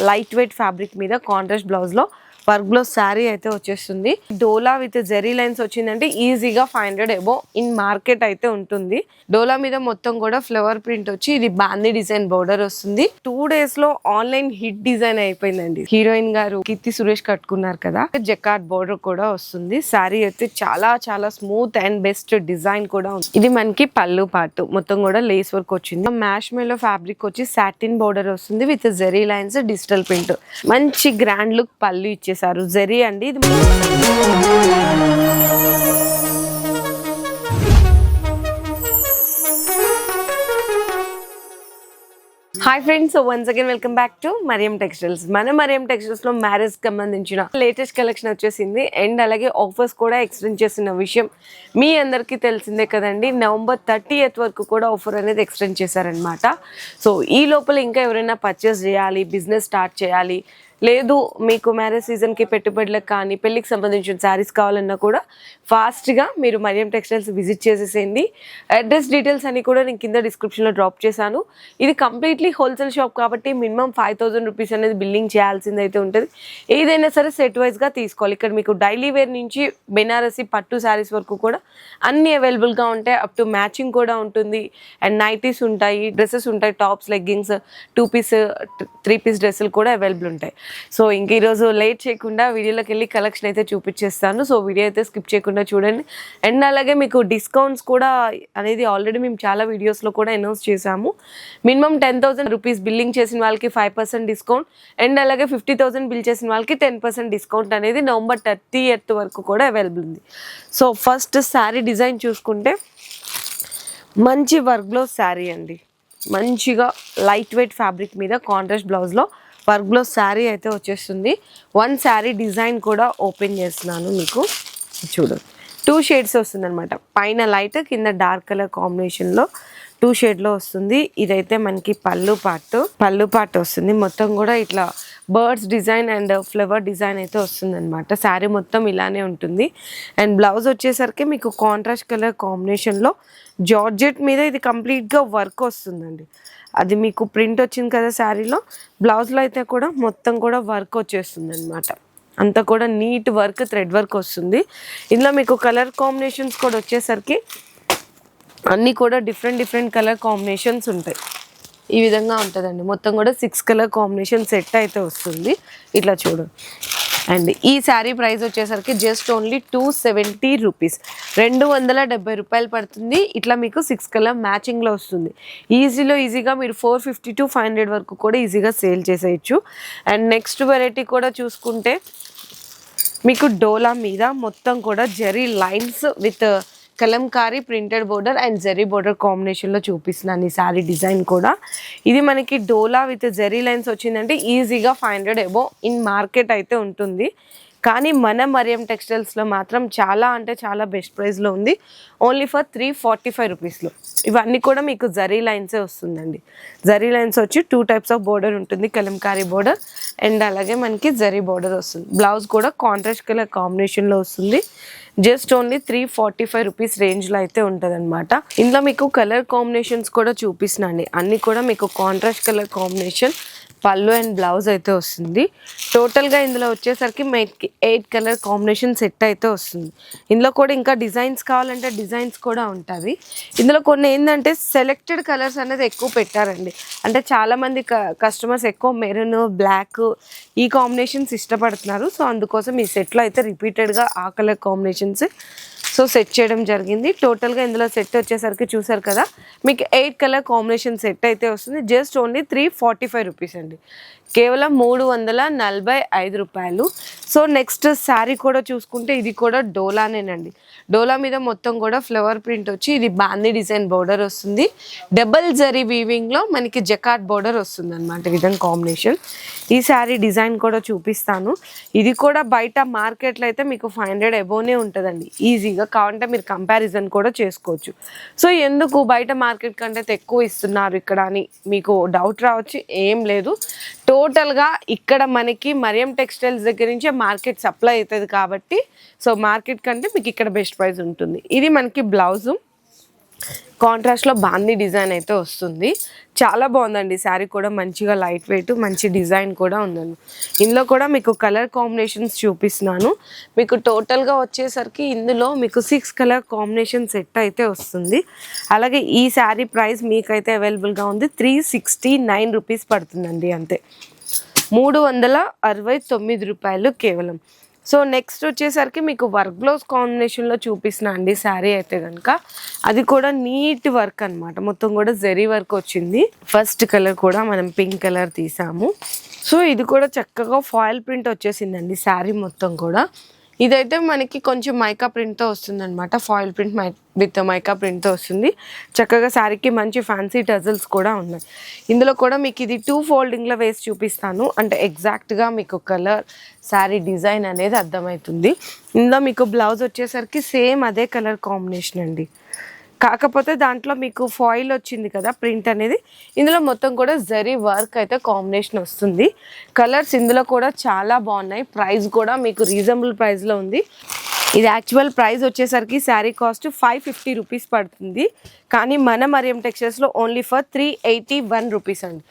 Light weight fabric మీద contrast blouse లో work blouse sari అయితే వచ్చేస్తుంది. డోలా విత్ జెరీ లైన్స్ వచ్చిందంటే ఈజీగా 500 ఎబో ఇన్ మార్కెట్ అయితే ఉంటుంది. డోలా మీద మొత్తం కూడా ఫ్లవర్ ప్రింట్ వచ్చి ఇది బాందీ డిజైన్ బోర్డర్ వస్తుంది. 2 days లో ఆన్లైన్ హిట్ డిజైన్ అయిపోయిందండి. హీరోయిన్ గారు కీర్తి సురేష్ కట్టుకున్నారు కదా, జకార్డ్ బోర్డర్ కూడా వస్తుంది. శారీ అయితే చాలా చాలా స్మూత్ అండ్ బెస్ట్ డిజైన్ కూడా ఉంది. ఇది మనకి పళ్ళు పార్ట్ మొత్తం కూడా లేస్ వర్క్ వచ్చింది. మ్యాష్ మేలో ఫ్యాబ్రిక్ వచ్చి సాటిన్ బోర్డర్ వస్తుంది with zari lines digital print. మంచి గ్రాండ్ లుక్ పళ్ళు ఇచ్చేసారు. జెరీ అండి ఇది. Hi friends, so once again welcome back to Mariam textiles. మన మరియం టెక్స్టైల్స్ లో మ్యారేజ్ సంబంధించిన లేటెస్ట్ కలెక్షన్ వచ్చేసింది అండ్ అలాగే ఆఫర్స్ కూడా ఎక్స్టెండ్ చేసిన విషయం మీ అందరికీ తెలిసిందే కదండి. November 30th వరకు కూడా ఆఫర్ అనేది ఎక్స్టెండ్ చేశారనమాట. సో ఈ లోపల ఇంకా ఎవరైనా పర్చేస్ చేయాలి, బిజినెస్ స్టార్ట్ చేయాలి, లేదు మీకు మ్యారేజ్ సీజన్కి పెట్టుబడులకు కానీ పెళ్ళికి సంబంధించిన శారీస్ కావాలన్నా కూడా ఫాస్ట్గా మీరు మరియం టెక్స్టైల్స్ విజిట్ చేసేసేయండి. అడ్రస్ డీటెయిల్స్ అన్ని కూడా నేను కింద డిస్క్రిప్షన్లో డ్రాప్ చేశాను. ఇది కంప్లీట్లీ హోల్సేల్ షాప్ కాబట్టి మినిమం 5000 రూపీస్ అనేది బిల్లింగ్ చేయాల్సింది అయితే ఉంటుంది. ఏదైనా సరే సెట్ వైజ్గా తీసుకోవాలి. ఇక్కడ మీకు డైలీ వేర్ నుంచి బెనారసి పట్టు శారీస్ వరకు కూడా అన్నీ అవైలబుల్గా ఉంటాయి. అప్ టు మ్యాచింగ్ కూడా ఉంటుంది అండ్ నైటీస్ ఉంటాయి, డ్రెస్సెస్ ఉంటాయి, టాప్స్, లెగ్గింగ్స్, 2 piece 3 piece డ్రెస్సులు కూడా అవైలబుల్ ఉంటాయి. సో ఇంక ఈరోజు లేట్ చేయకుండా వీడియోలోకి వెళ్ళి కలెక్షన్ అయితే చూపించేస్తాను. సో వీడియో అయితే స్కిప్ చేయకుండా చూడండి. అండ్ అలాగే మీకు డిస్కౌంట్స్ కూడా అనేది ఆల్రెడీ మేము చాలా వీడియోస్లో కూడా అనౌన్స్ చేశాము. మినిమం 10,000 రూపీస్ బిల్లింగ్ చేసిన వాళ్ళకి 5% డిస్కౌంట్ అండ్ అలాగే 50,000 బిల్ చేసిన వాళ్ళకి 10% డిస్కౌంట్ అనేది November 30th వరకు కూడా అవైలబుల్ ఉంది. సో ఫస్ట్ శారీ డిజైన్ చూసుకుంటే మంచి వర్క్ బ్లౌజ్ శారీ అండి. మంచిగా లైట్ వెయిట్ ఫ్యాబ్రిక్ మీద కాంట్రాస్ట్ బ్లౌజ్లో వర్క్ బ్లౌజ్ శారీ అయితే వచ్చేస్తుంది. వన్ శారీ డిజైన్ కూడా ఓపెన్ చేస్తున్నాను మీకు చూడండి. 2 shades వస్తుంది అనమాట. పైన లైట్, కింద డార్క్ కలర్ కాంబినేషన్లో 2 షేడ్లో వస్తుంది. ఇదైతే మనకి పళ్ళు పార్ట్ వస్తుంది. మొత్తం కూడా ఇట్లా birds design and flower design అయితే వస్తుంది అనమాట. శారీ మొత్తం ఇలానే ఉంటుంది. అండ్ బ్లౌజ్ వచ్చేసరికి మీకు కాంట్రాస్ట్ కలర్ కాంబినేషన్లో జార్జెట్ మీద ఇది కంప్లీట్గా వర్క్ వస్తుందండి. అది మీకు ప్రింట్ వచ్చింది కదా శారీలో, బ్లౌజ్లో అయితే కూడా మొత్తం కూడా వర్క్ వచ్చేస్తుంది అనమాట. అంతా కూడా నీట్ వర్క్, థ్రెడ్ వర్క్ వస్తుంది. ఇందులో మీకు కలర్ కాంబినేషన్స్ కూడా వచ్చేసరికి అన్నీ కూడా డిఫరెంట్ కలర్ కాంబినేషన్స్ ఉంటాయి. ఈ విధంగా ఉంటుందండి. మొత్తం కూడా 6 కలర్ కాంబినేషన్ సెట్ అయితే వస్తుంది. ఇట్లా చూడండి. అండ్ ఈ శారీ ప్రైస్ వచ్చేసరికి జస్ట్ ఓన్లీ 270 రూపీస్, 270 రూపాయలు పడుతుంది. ఇట్లా మీకు 6 కలర్ మ్యాచింగ్లో వస్తుంది. ఈజీగా మీరు 450 to 500 వరకు కూడా ఈజీగా సేల్ చేసేయచ్చు. అండ్ నెక్స్ట్ వెరైటీ కూడా చూసుకుంటే మీకు డోలా మీద మొత్తం కూడా zari lines with kalamkari printed border and zari border కాంబినేషన్లో చూపిస్తున్నాను ఈ శారీ డిజైన్ కూడా. ఇది మనకి డోలా విత్ జెరీ లైన్స్ వచ్చిందంటే ఈజీగా 500 ఎబో ఇన్ మార్కెట్ అయితే ఉంటుంది. కానీ మన మరియం టెక్స్టైల్స్లో మాత్రం చాలా అంటే చాలా బెస్ట్ ప్రైస్లో ఉంది. ఓన్లీ ఫర్ 345 రూపీస్లో. ఇవన్నీ కూడా మీకు జరీ లైన్సే వస్తుందండి. జరీ లైన్స్ వచ్చి 2 types ఆఫ్ బోర్డర్ ఉంటుంది. కలంకారీ బోర్డర్ అండ్ అలాగే మనకి జరీ బోర్డర్ వస్తుంది. బ్లౌజ్ కూడా కాంట్రాస్ట్ కలర్ కాంబినేషన్లో వస్తుంది. జస్ట్ ఓన్లీ 345 రూపీస్ రేంజ్లో అయితే ఉంటుంది అనమాట. ఇందులో మీకు కలర్ కాంబినేషన్స్ కూడా చూపిస్తున్నాండి. అన్నీ కూడా మీకు కాంట్రాస్ట్ కలర్ కాంబినేషన్ పళ్ళు అండ్ బ్లౌజ్ అయితే వస్తుంది. టోటల్గా ఇందులో వచ్చేసరికి మీకు 8 కలర్ కాంబినేషన్ సెట్ అయితే వస్తుంది. ఇందులో కూడా ఇంకా డిజైన్స్ కావాలంటే డిజైన్స్ కూడా ఉంటుంది. ఇందులో కొన్ని ఏంటంటే సెలెక్టెడ్ కలర్స్ అనేది ఎక్కువ పెట్టారండి. అంటే చాలామంది కస్టమర్స్ ఎక్కువ మెరూన్, బ్లాక్ ఈ కాంబినేషన్స్ ఇష్టపడుతున్నారు. సో అందుకోసం ఈ సెట్లో అయితే రిపీటెడ్గా ఆ కలర్ కాంబినేషన్స్ సో సెట్ చేయడం జరిగింది. టోటల్గా ఇందులో సెట్ వచ్చేసరికి చూసారు కదా, మీకు 8 కలర్ కాంబినేషన్ సెట్ అయితే వస్తుంది. జస్ట్ ఓన్లీ 345 రూపీస్ అండి. కేవలం 345 రూపాయలు. సో నెక్స్ట్ శారీ కూడా చూసుకుంటే ఇది కూడా డోలానేనండి. డోలా మీద మొత్తం కూడా ఫ్లవర్ ప్రింట్ వచ్చి ఇది బాందీ డిజైన్ బోర్డర్ వస్తుంది. డబల్ జరీ వీవింగ్లో మనకి జకార్డ్ బోర్డర్ వస్తుంది అనమాట. విధంగా కాంబినేషన్. ఈ శారీ డిజైన్ కూడా చూపిస్తాను. ఇది కూడా బయట మార్కెట్లో అయితే మీకు 500 ఎబోనే ఉంటుందండి ఈజీగా. కావాలంటే మీరు కంపారిజన్ కూడా చేసుకోవచ్చు. సో ఎందుకు బయట మార్కెట్ కంటే ఎక్కువ ఇస్తున్నారు ఇక్కడ అని మీకు డౌట్ రావచ్చు. ఏం లేదు, టోటల్గా ఇక్కడ మనకి మరియం టెక్స్టైల్స్ దగ్గర నుంచే మార్కెట్ సప్లై అవుతుంది కాబట్టి సో మార్కెట్ కంటే మీకు ఇక్కడ బెస్ట్ ప్రైస్ ఉంటుంది. ఇది మనకి బ్లౌజు. కాంట్రాస్ట్లో బాందీ డిజైన్ అయితే వస్తుంది. చాలా బాగుందండి శారీ కూడా, మంచిగా లైట్ వెయిట్, మంచి డిజైన్ కూడా ఉందండి. ఇందులో కూడా మీకు కలర్ కాంబినేషన్స్ చూపిస్తున్నాను. మీకు టోటల్గా వచ్చేసరికి ఇందులో మీకు 6 కలర్ కాంబినేషన్ సెట్ అయితే వస్తుంది. అలాగే ఈ శారీ ప్రైస్ మీకైతే అవైలబుల్గా ఉంది 369 రూపీస్ పడుతుందండి, అంతే 369 రూపాయలు కేవలం. సో నెక్స్ట్ వచ్చేసరికి మీకు వర్క్ బ్లౌజ్ కాంబినేషన్లో చూపిస్తున్నా అండి శారీ అయితే కనుక. అది కూడా నీట్ వర్క్ అనమాట, మొత్తం కూడా జరీ వర్క్ వచ్చింది. ఫస్ట్ కలర్ కూడా మనం పింక్ కలర్ తీసాము. సో ఇది కూడా చక్కగా ఫాయిల్ ప్రింట్ వచ్చేసిందండి శారీ మొత్తం కూడా. ఇదైతే మనకి కొంచెం మైకా ప్రింట్తో వస్తుంది అనమాట, ఫాయిల్ ప్రింట్ విత్ మైకా ప్రింట్తో వస్తుంది. చక్కగా శారీకి మంచి ఫ్యాన్సీ టజల్స్ కూడా ఉన్నాయి. ఇందులో కూడా మీకు ఇది 2 ఫోల్డింగ్లో వేసి చూపిస్తాను, అంటే ఎగ్జాక్ట్గా మీకు కలర్ శారీ డిజైన్ అనేది అర్థమవుతుంది. ఇందులో మీకు బ్లౌజ్ వచ్చేసరికి సేమ్ అదే కలర్ కాంబినేషన్ అండి, కాకపోతే దాంట్లో మీకు ఫాయిల్ వచ్చింది కదా ప్రింట్ అనేది, ఇందులో మొత్తం కూడా జరీ వర్క్ అయితే కాంబినేషన్ వస్తుంది. కలర్స్ ఇందులో కూడా చాలా బాగున్నాయి. ప్రైస్ కూడా మీకు రీజనబుల్ ప్రైస్లో ఉంది. ఇది యాక్చువల్ ప్రైస్ వచ్చేసరికి శారీ కాస్ట్ 550 రూపీస్ పడుతుంది, కానీ మన మరియం టెక్స్టైల్స్లో ఓన్లీ ఫర్ 381 రూపీస్ అండి,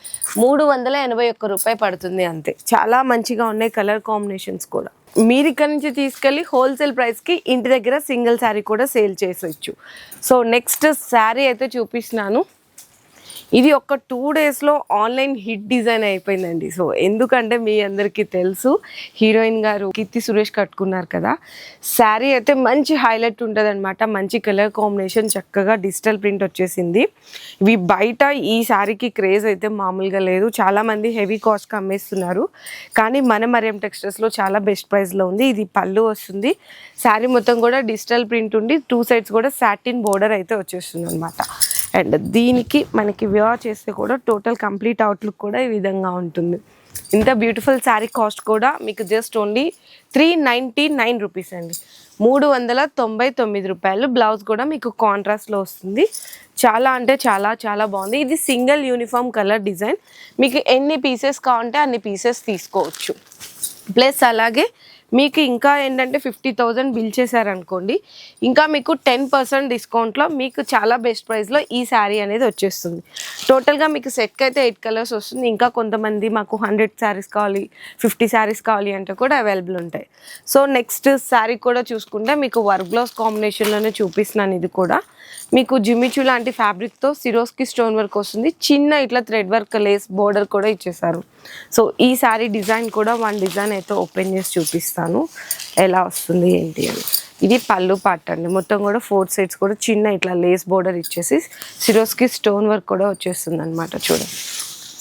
381 రూపాయి పడుతుంది అంతే. చాలా మంచిగా ఉన్నాయి కలర్ కాంబినేషన్స్ కూడా. మీరు ఇక్కడ నుంచి తీసుకెళ్ళి హోల్సేల్ ప్రైస్కి ఇంటి దగ్గర సింగిల్ శారీ కూడా సేల్ చేసేయచ్చు. సో నెక్స్ట్ శారీ అయితే చూపిస్తున్నాను. ఇది ఒక 2 డేస్లో ఆన్లైన్ హిట్ డిజైన్ అయిపోయిందండి. సో ఎందుకంటే మీ అందరికీ తెలుసు, హీరోయిన్ గారు కీర్తి సురేష్ కట్టుకున్నారు కదా, శారీ అయితే మంచి హైలైట్ ఉంటుంది అనమాట. మంచి కలర్ కాంబినేషన్, చక్కగా డిజిటల్ ప్రింట్ వచ్చేసింది. ఇవి బయట ఈ శారీకి క్రేజ్ అయితే మామూలుగా లేదు, చాలామంది హెవీ కాస్ట్కి అమ్మేస్తున్నారు. కానీ మన మరియం టెక్స్టైల్స్లో చాలా బెస్ట్ ప్రైస్లో ఉంది. ఇది పళ్ళు వస్తుంది, శారీ మొత్తం కూడా డిజిటల్ ప్రింట్ ఉండి 2 సైడ్స్ కూడా సాటిన్ బోర్డర్ అయితే వచ్చేస్తుంది అనమాట. అండ్ దీనికి మనకి వేర్ చేస్తే కూడా టోటల్ కంప్లీట్ అవుట్లుక్ కూడా ఈ విధంగా ఉంటుంది. ఇంత బ్యూటిఫుల్ శారీ కాస్ట్ కూడా మీకు జస్ట్ ఓన్లీ 399 రూపీస్ అండి, 399 రూపాయలు. బ్లౌజ్ కూడా మీకు కాంట్రాస్ట్లో వస్తుంది. చాలా అంటే చాలా చాలా బాగుంది. ఇది సింగిల్ యూనిఫామ్ కలర్ డిజైన్, మీకు ఎన్ని పీసెస్ కావాలంటే అన్ని పీసెస్ తీసుకోవచ్చు. ప్లస్ అలాగే మీకు ఇంకా ఏంటంటే 50,000 బిల్ చేశారనుకోండి, ఇంకా మీకు 10% డిస్కౌంట్లో మీకు చాలా బెస్ట్ ప్రైస్లో ఈ శారీ అనేది వచ్చేస్తుంది. టోటల్గా మీకు సెట్కి అయితే 8 కలర్స్ వస్తుంది. ఇంకా కొంతమంది మాకు 100 శారీస్ కావాలి, 50 శారీస్ కావాలి అంటే కూడా అవైలబుల్ ఉంటాయి. సో నెక్స్ట్ శారీ కూడా చూసుకుంటే మీకు వర్క్ బ్లౌజ్ కాంబినేషన్లోనే చూపిస్తున్నాను. ఇది కూడా మీకు జిమ్మిచూ లాంటి ఫ్యాబ్రిక్తో సిరోస్కి స్టోన్ వర్క్ వస్తుంది. చిన్న ఇట్లా థ్రెడ్ వర్క్ లేస్ బోర్డర్ కూడా ఇచ్చేసారు. సో ఈ శారీ డిజైన్ కూడా 1 డిజైన్ అయితే ఓపెన్ చేసి చూపిస్తాను ఎలా వస్తుంది ఏంటి అని. ఇది పళ్ళు పార్ట్ అండి, మొత్తం కూడా 4 సైడ్స్ కూడా చిన్న ఇట్లా లేస్ బోర్డర్ ఇచ్చేసి సిరోస్కి స్టోన్ వర్క్ కూడా వచ్చేస్తుంది అనమాట. చూడండి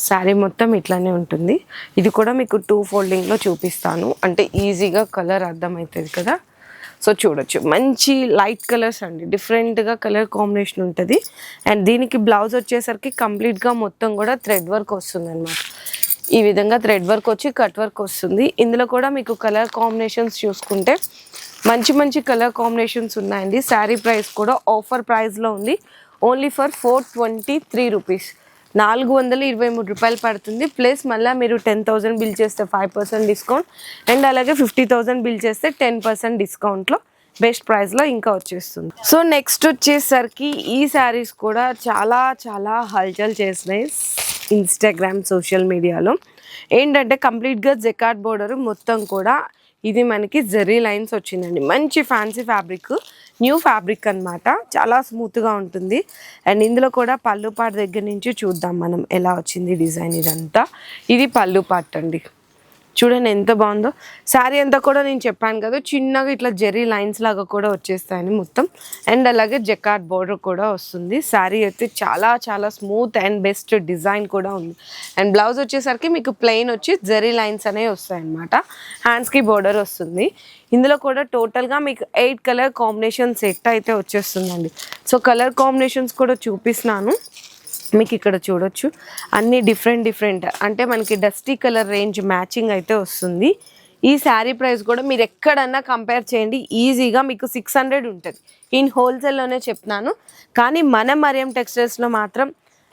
శారీ మొత్తం ఇట్లానే ఉంటుంది. ఇది కూడా మీకు 2 ఫోల్డింగ్లో చూపిస్తాను, అంటే ఈజీగా కలర్ అర్థమవుతుంది కదా. సో చూడొచ్చు, మంచి లైట్ కలర్స్ అండి, డిఫరెంట్గా కలర్ కాంబినేషన్ ఉంటుంది. అండ్ దీనికి బ్లౌజ్ వచ్చేసరికి కంప్లీట్గా మొత్తం కూడా థ్రెడ్ వర్క్ వస్తుంది అనమాట. ఈ విధంగా థ్రెడ్ వర్క్ వచ్చి కట్ వర్క్ వస్తుంది. ఇందులో కూడా మీకు కలర్ కాంబినేషన్స్ చూసుకుంటే మంచి మంచి కలర్ కాంబినేషన్స్ ఉన్నాయండి. శారీ ప్రైస్ కూడా ఆఫర్ ప్రైస్లో ఉంది, ఓన్లీ ఫర్ 423 రూపీస్, 423 రూపాయలు పడుతుంది. ప్లస్ మళ్ళీ మీరు 10,000 బిల్ చేస్తే 5% డిస్కౌంట్, అండ్ అలాగే 50,000 బిల్ చేస్తే 10% డిస్కౌంట్లో బెస్ట్ ప్రైస్లో ఇంకా వచ్చేస్తుంది. సో నెక్స్ట్ వచ్చేసరికి ఈ శారీస్ కూడా చాలా చాలా హల్చల్ చేసినాయి ఇన్స్టాగ్రామ్ సోషల్ మీడియాలో. ఏంటంటే కంప్లీట్గా జెకార్డ్ బోర్డర్ మొత్తం కూడా ఇది మనకి జెర్రీ లైన్స్ వచ్చిందండి. మంచి ఫ్యాన్సీ ఫ్యాబ్రిక్, న్యూ ఫ్యాబ్రిక్ అనమాట, చాలా స్మూత్గా ఉంటుంది. అండ్ ఇందులో కూడా పళ్ళు పార్ట్ దగ్గర నుంచి చూద్దాం మనం ఎలా వచ్చింది డిజైన్. ఇదంతా ఇది పళ్ళు పార్ట్ అండి, చూడండి ఎంత బాగుందో. శారీ అంతా కూడా నేను చెప్పాను కదా చిన్నగా ఇట్లా జెర్రీ లైన్స్ లాగా కూడా వచ్చేస్తాయని మొత్తం. అండ్ అలాగే జెకార్డ్ బోర్డర్ కూడా వస్తుంది. శారీ అయితే చాలా చాలా స్మూత్ అండ్ బెస్ట్ డిజైన్ కూడా ఉంది. అండ్ బ్లౌజ్ వచ్చేసరికి మీకు ప్లెయిన్ వచ్చి జెర్రీ లైన్స్ అనేవి వస్తాయన్నమాట. హ్యాండ్స్కి బోర్డర్ వస్తుంది. ఇందులో కూడా టోటల్గా మీకు 8 కలర్ కాంబినేషన్ సెట్ అయితే వచ్చేస్తుందండి. సో కలర్ కాంబినేషన్స్ కూడా చూపిస్తున్నాను మీకు, ఇక్కడ చూడొచ్చు అన్ని డిఫరెంట్ అంటే మనకి డస్టీ కలర్ రేంజ్ మ్యాచింగ్ అయితే వస్తుంది. ఈ శారీ ప్రైస్ కూడా మీరు ఎక్కడన్నా కంపేర్ చేయండి, ఈజీగా మీకు 600 ఉంటుంది. ఇన్ హోల్సేల్లోనే చెప్తున్నాను, కానీ మన మరియం టెక్స్టైల్స్లో మాత్రం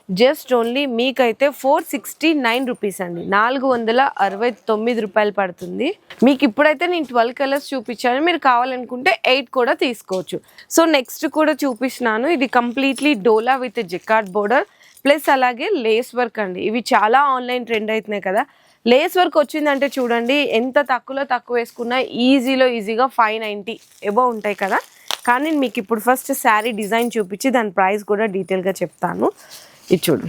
జస్ట్ ఓన్లీ మీకైతే 469 రూపీస్ అండి, 469 రూపాయలు పడుతుంది మీకు. ఇప్పుడైతే నేను 12 కలర్స్ చూపించాను, మీరు కావాలనుకుంటే 8 కూడా తీసుకోవచ్చు. సో నెక్స్ట్ కూడా చూపిస్తున్నాను, ఇది కంప్లీట్లీ డోలా విత్ జికార్డ్ బోర్డర్ ప్లస్ అలాగే లేస్ వర్క్ అండి. ఇవి చాలా ఆన్లైన్ ట్రెండ్ అవుతున్నాయి కదా, లేస్ వర్క్ వచ్చిందంటే చూడండి ఎంత తక్కువ వేసుకున్నా ఈజీగా 590 ఎబో ఉంటాయి కదా. కానీ మీకు ఇప్పుడు ఫస్ట్ శారీ డిజైన్ చూపించి దాని ప్రైస్ కూడా డీటెయిల్గా చెప్తాను. ఇది చూడు,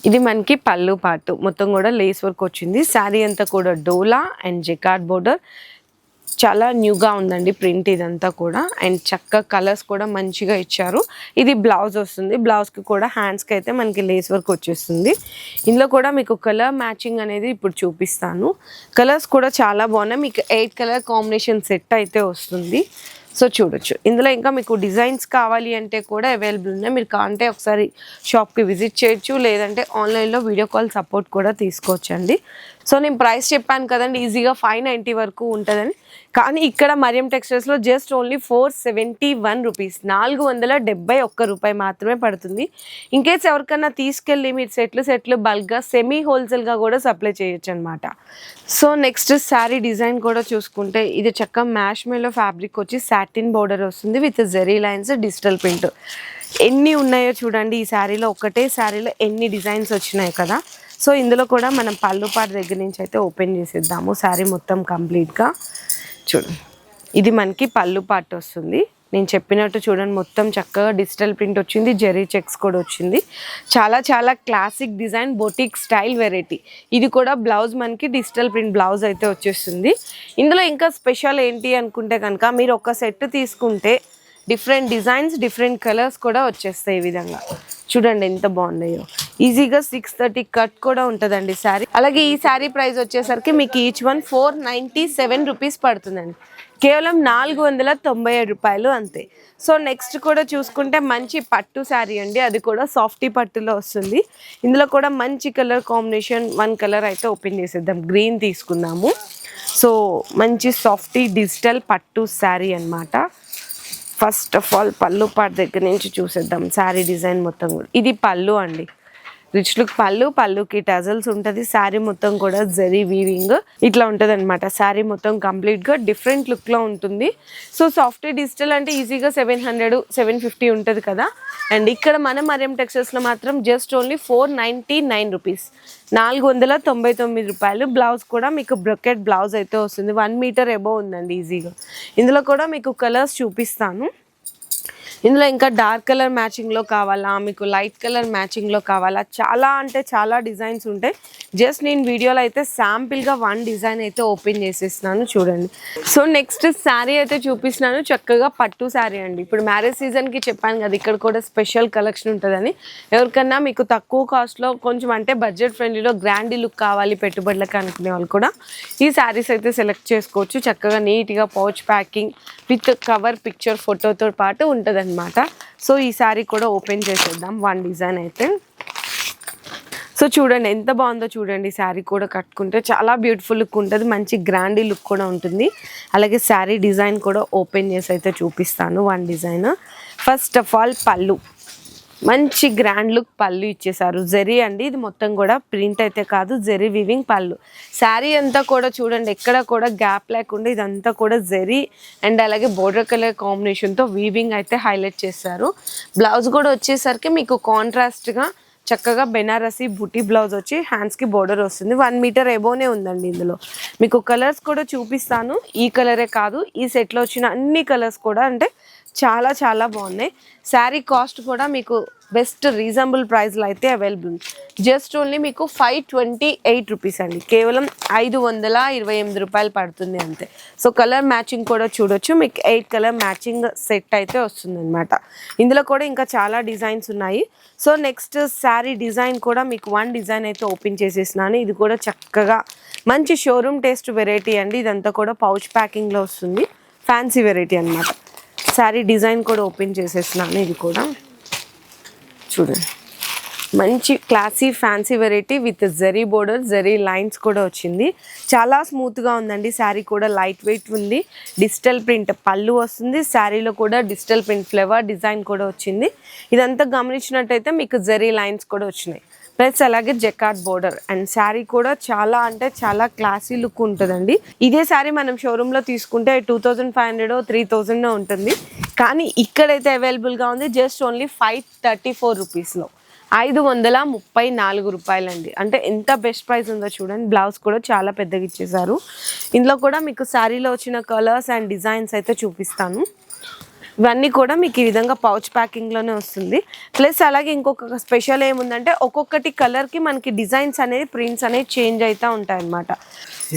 ఇది మనకి పళ్ళు పాటు మొత్తం కూడా లేస్ వర్క్ వచ్చింది. శారీ అంతా కూడా డోలా అండ్ జికార్డ్ బోర్డర్, చాలా న్యూగా ఉందండి ప్రింట్ ఇదంతా కూడా. అండ్ చక్కగా కలర్స్ కూడా మంచిగా ఇచ్చారు. ఇది బ్లౌజ్ వస్తుంది, బ్లౌజ్కి కూడా హ్యాండ్స్కి అయితే మనకి లేస్ వర్క్ వచ్చేస్తుంది. ఇందులో కూడా మీకు కలర్ మ్యాచింగ్ అనేది ఇప్పుడు చూపిస్తాను. కలర్స్ కూడా చాలా బాగున్నాయి, మీకు 8 కలర్ కాంబినేషన్ సెట్ అయితే వస్తుంది. సో చూడొచ్చు, ఇందులో ఇంకా మీకు డిజైన్స్ కావాలి అంటే కూడా అవైలబుల్ ఉన్నాయి. మీరు కాంటే ఒకసారి షాప్కి విజిట్ చేయొచ్చు, లేదంటే ఆన్లైన్లో వీడియో కాల్ సపోర్ట్ కూడా తీసుకోవచ్చండి. సో నేను ప్రైస్ చెప్పాను కదండి, ఈజీగా 590 వరకు ఉంటుందని. కానీ ఇక్కడ మరియం టెక్స్టైల్స్లో జస్ట్ ఓన్లీ 471 రూపీస్, 471 రూపాయి మాత్రమే పడుతుంది. ఇన్కేస్ ఎవరికన్నా తీసుకెళ్ళి మీరు సెట్లు బల్క్గా సెమీ హోల్సేల్గా కూడా సప్లై చేయొచ్చు అనమాట. సో నెక్స్ట్ శారీ డిజైన్ కూడా చూసుకుంటే ఇది చక్కగా మ్యాష్ మేలో ఫ్యాబ్రిక్ వచ్చి సాటిన్ బోర్డర్ వస్తుంది with zari lines digital print. ఎన్ని ఉన్నాయో చూడండి ఈ శారీలో, ఒకటే శారీలో ఎన్ని డిజైన్స్ వచ్చినాయి కదా. సో ఇందులో కూడా మనం పళ్ళు పాటు దగ్గర నుంచి అయితే ఓపెన్ చేసేద్దాము. శారీ మొత్తం కంప్లీట్గా చూడు, ఇది మనకి పళ్ళు పాటు వస్తుంది. నేను చెప్పినట్టు చూడండి మొత్తం చక్కగా డిజిటల్ ప్రింట్ వచ్చింది, జెరీ చెక్స్ కూడా వచ్చింది. చాలా classic design, boutique style variety. ఇది కూడా బ్లౌజ్ మనకి డిజిటల్ ప్రింట్ బ్లౌజ్ అయితే వచ్చేస్తుంది. ఇందులో ఇంకా స్పెషల్ ఏంటి అనుకుంటే కనుక మీరు ఒక సెట్ తీసుకుంటే డిఫరెంట్ డిజైన్స్ డిఫరెంట్ కలర్స్ కూడా వచ్చేస్తాయి. ఈ విధంగా చూడండి ఎంత బాగున్నాయో. ఈజీగా 630 కట్ కూడా ఉంటుందండి శారీ. అలాగే ఈ శారీ ప్రైస్ వచ్చేసరికి మీకు ఈచ్ వన్ 497 రూపీస్ పడుతుందండి, కేవలం 497 రూపాయలు అంతే. సో నెక్స్ట్ కూడా చూసుకుంటే మంచి పట్టు శారీ అండి, అది కూడా సాఫ్టీ పట్టులో వస్తుంది. ఇందులో కూడా మంచి కలర్ కాంబినేషన్, 1 కలర్ అయితే ఓపెన్ చేసేద్దాం, గ్రీన్ తీసుకుందాము. సో మంచి సాఫ్టీ డిజిటల్ పట్టు శారీ అన్నమాట. ఫస్ట్ ఆఫ్ ఆల్ పళ్ళు పాటు దగ్గర నుంచి చూసేద్దాం శారీ డిజైన్ మొత్తం కూడా. ఇది పళ్ళు అండి, రిచ్ లుక్ పళ్ళు, పళ్ళుకి టజల్స్ ఉంటుంది. శారీ మొత్తం కూడా జరీ వీవింగ్ ఇట్లా ఉంటుంది అనమాట. శారీ మొత్తం కంప్లీట్గా డిఫరెంట్ లుక్లో ఉంటుంది. సో సాఫ్ట్వేర్ డిజిటల్ అంటే ఈజీగా 700-750 ఉంటుంది కదా. అండ్ ఇక్కడ మన మరియం టెక్స్టైల్స్లో మాత్రం జస్ట్ ఓన్లీ 499 రూపీస్, 499 రూపాయలు. బ్లౌజ్ కూడా మీకు బ్రొకెట్ బ్లౌజ్ అయితే వస్తుంది, 1 మీటర్ అబోవ్ ఉందండి ఈజీగా. ఇందులో కూడా మీకు కలర్స్ చూపిస్తాను. ఇందులో ఇంకా డార్క్ కలర్ మ్యాచింగ్లో కావాలా, మీకు లైట్ కలర్ మ్యాచింగ్లో కావాలా, చాలా అంటే చాలా డిజైన్స్ ఉంటాయి. జస్ట్ నేను వీడియోలో అయితే శాంపిల్గా 1 డిజైన్ అయితే ఓపెన్ చేసేస్తున్నాను చూడండి. సో నెక్స్ట్ శారీ అయితే చూపిస్తున్నాను, చక్కగా పట్టు శారీ అండి. ఇప్పుడు మ్యారేజ్ సీజన్కి చెప్పాను కదా, ఇక్కడ కూడా స్పెషల్ కలెక్షన్ ఉంటుందని. ఎవరికన్నా మీకు తక్కువ కాస్ట్లో కొంచెం అంటే బడ్జెట్ ఫ్రెండ్లీలో గ్రాండీ లుక్ కావాలి పెట్టుబడులకు అనుకునే వాళ్ళు కూడా ఈ శారీస్ అయితే సెలెక్ట్ చేసుకోవచ్చు. చక్కగా నీట్గా pouch packing with cover picture ఫోటోతో పాటు ఉంటుంది అనమాట. సో ఈ శారీ కూడా ఓపెన్ చేసేద్దాం 1 డిజైన్ అయితే. సో చూడండి ఎంత బాగుందో చూడండి, శారీ కూడా కట్టుకుంటే చాలా బ్యూటిఫుల్ లుక్ ఉంటుంది, మంచి గ్రాండీ లుక్ కూడా ఉంటుంది. అలాగే శారీ డిజైన్ కూడా ఓపెన్ చేసి అయితే చూపిస్తాను 1 డిజైన్. ఫస్ట్ ఆఫ్ ఆల్ పళ్ళు, మంచి గ్రాండ్ లుక్ పళ్ళు ఇచ్చేసారు, జరీ అండి. ఇది మొత్తం కూడా ప్రింట్ అయితే కాదు, జరీ వీవింగ్ పళ్ళు. శారీ అంతా కూడా చూడండి ఎక్కడ కూడా గ్యాప్ లేకుండా ఇదంతా కూడా జరీ అండ్ అలాగే బోర్డర్ కలర్ కాంబినేషన్తో వీవింగ్ అయితే హైలైట్ చేశారు. బ్లౌజ్ కూడా వచ్చేసరికి మీకు కాంట్రాస్ట్గా చక్కగా బెనారసి బుటీ బ్లౌజ్ వచ్చి హ్యాండ్స్కి బోర్డర్ వస్తుంది, 1 మీటర్ ఎబోనే ఉందండి. ఇందులో మీకు కలర్స్ కూడా చూపిస్తాను. ఈ కలరే కాదు, ఈ సెట్లో వచ్చిన అన్ని కలర్స్ కూడా అంటే చాలా బాగున్నాయి. శారీ కాస్ట్ కూడా మీకు బెస్ట్ రీజనబుల్ ప్రైస్లో అయితే అవైలబుల్. జస్ట్ ఓన్లీ మీకు 528 రూపీస్ అండి, కేవలం 528 రూపాయలు పడుతుంది అంతే. సో కలర్ మ్యాచింగ్ కూడా చూడొచ్చు, మీకు 8 కలర్ మ్యాచింగ్ సెట్ అయితే వస్తుంది అనమాట. ఇందులో కూడా ఇంకా చాలా డిజైన్స్ ఉన్నాయి. సో నెక్స్ట్ శారీ డిజైన్ కూడా మీకు 1 డిజైన్ అయితే ఓపెన్ చేసేసినాను. ఇది కూడా చక్కగా మంచి షోరూమ్ టేస్ట్ వెరైటీ అండి. ఇదంతా కూడా పౌచ్ ప్యాకింగ్లో వస్తుంది, ఫ్యాన్సీ వెరైటీ అనమాట. శారీ డిజైన్ కూడా ఓపెన్ చేసేసినాను. ఇది కూడా చూడండి మంచి classy fancy variety with zari border, zari lines కూడా వచ్చింది. చాలా స్మూత్గా ఉందండి. శారీ కూడా లైట్ వెయిట్ ఉంది. డిజిటల్ ప్రింట్ పళ్ళు వస్తుంది. శారీలో కూడా డిజిటల్ ప్రింట్ ఫ్లవర్ డిజైన్ కూడా వచ్చింది. ఇదంతా గమనించినట్టయితే మీకు జరీ లైన్స్ కూడా వచ్చినాయి. ప్లస్ అలాగే జెకార్డ్ బోర్డర్ అండ్ శారీ కూడా చాలా అంటే చాలా క్లాసీ లుక్ ఉంటుందండి. ఇదే శారీ మనం షోరూంలో తీసుకుంటే 2500 3000 ఉంటుంది. కానీ ఇక్కడైతే అవైలబుల్గా ఉంది జస్ట్ ఓన్లీ 534 రూపీస్లో, 534 రూపాయలండి. అంటే ఎంత బెస్ట్ ప్రైస్ ఉందో చూడండి. బ్లౌజ్ కూడా చాలా పెద్దగా ఇచ్చేసారు. ఇందులో కూడా మీకు శారీలో వచ్చిన కలర్స్ అండ్ డిజైన్స్ అయితే చూపిస్తాను. ఇవన్నీ కూడా మీకు ఈ విధంగా పౌచ్ ప్యాకింగ్లోనే వస్తుంది. ప్లస్ అలాగే ఇంకొక స్పెషల్ ఏముందంటే ఒక్కొక్కటి కలర్కి మనకి డిజైన్స్ అనేది ప్రింట్స్ అనేవి చేంజ్ అవుతూ ఉంటాయి అన్నమాట.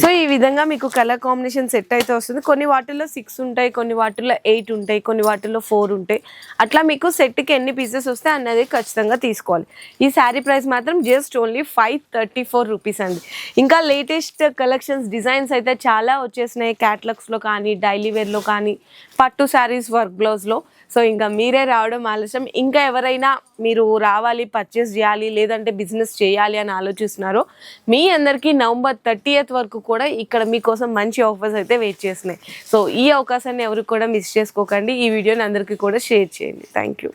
సో ఈ విధంగా మీకు కలర్ కాంబినేషన్ సెట్ అయితే వస్తుంది. కొన్ని వాటిల్లో 6 ఉంటాయి, కొన్ని వాటిల్లో 8 ఉంటాయి, కొన్ని వాటిల్లో 4 ఉంటాయి. అట్లా మీకు సెట్కి ఎన్ని పీసెస్ వస్తే అన్నది ఖచ్చితంగా తీసుకోవాలి. ఈ శారీ ప్రైస్ మాత్రం జస్ట్ ఓన్లీ 534 రూపీస్ అండి. ఇంకా లేటెస్ట్ కలెక్షన్స్ డిజైన్స్ అయితే చాలా వచ్చేసినాయి. క్యాటలాగ్స్లో కానీ, డైలీ వేర్లో కానీ, పట్టు శారీస్ వర్క్ బ్లౌజ్లో. సో ఇంకా మీరే రావడం ఆలస్యం. ఇంకా ఎవరైనా మీరు రావాలి, పర్చేస్ చేయాలి, లేదంటే బిజినెస్ చేయాలి అని ఆలోచిస్తున్నారో మీ అందరికీ నవంబర్ 30th వరకు కూడా ఇక్కడ మీకోసం మంచి ఆఫర్స్ అయితే వెయిట్ చేస్తున్నాయి. సో ఈ అవకాశాన్ని ఎవరికి కూడా మిస్ చేసుకోకండి. ఈ వీడియోని అందరికీ కూడా షేర్ చేయండి. Thank you.